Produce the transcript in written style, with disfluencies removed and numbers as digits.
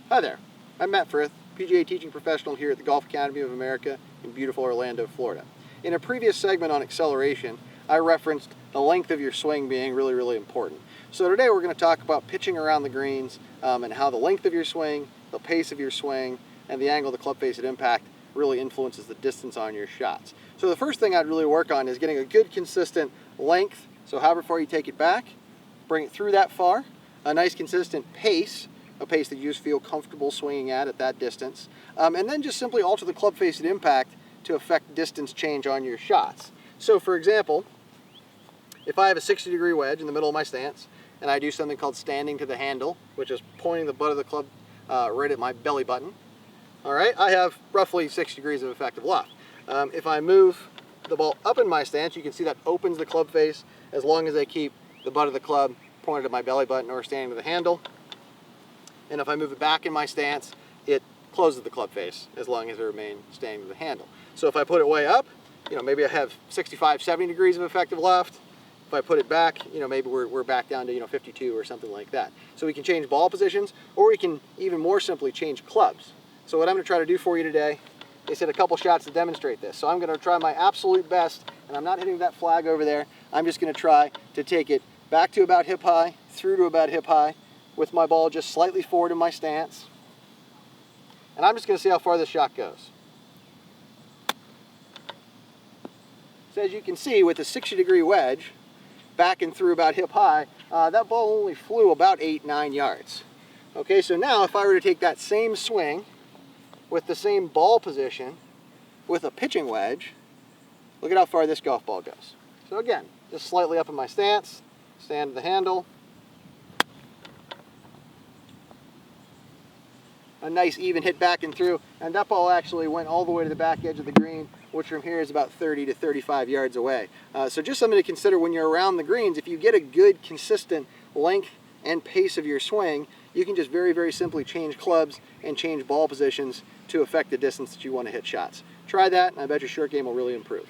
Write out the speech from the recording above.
Hi there, I'm Matt Frith, PGA teaching professional here at the Golf Academy of America in beautiful Orlando, Florida. In a previous segment on acceleration, I referenced the length of your swing being really important. So today we're going to talk about pitching around the greens and how the length of your swing, the pace of your swing, and the angle of the club face at impact really influences the distance on your shots. So the first thing I'd really work on is getting a good consistent length, so however far you take it back, bring it through that far, a nice consistent pace, a pace that you just feel comfortable swinging at that distance, and then just simply alter the club face at impact to affect distance change on your shots. So for example, if I have a 60-degree wedge in the middle of my stance, and I do something called standing to the handle, which is pointing the butt of the club right at my belly button, all right, I have roughly 6 degrees of effective loft. If I move the ball up in my stance, you can see that opens the club face as long as I keep the butt of the club pointed at my belly button or standing to the handle. And if I move it back in my stance, it closes the club face as long as I remain standing to the handle. So if I put it way up, maybe I have 65, 70 degrees of effective loft. If I put it back, maybe we're back down to 52 or something like that. So we can change ball positions, or we can even more simply change clubs. So what I'm going to try to do for you today is hit a couple shots to demonstrate this. So I'm going to try my absolute best, and I'm not hitting that flag over there. I'm just going to try to take it back to about hip high, through to about hip high, with my ball just slightly forward in my stance. And I'm just going to see how far this shot goes. So as you can see, with a 60-degree wedge, back and through about hip high, that ball only flew about 8-9 yards. Okay, so now if I were to take that same swing with the same ball position with a pitching wedge, look at how far this golf ball goes. So again, just slightly up in my stance, stand to the handle. A nice even hit back and through, and that ball actually went all the way to the back edge of the green, which from here is about 30 to 35 yards away. So just something to consider when you're around the greens. If you get a good consistent length and pace of your swing, you can just very simply change clubs and change ball positions to affect the distance that you want to hit shots. Try that, and I bet your short game will really improve.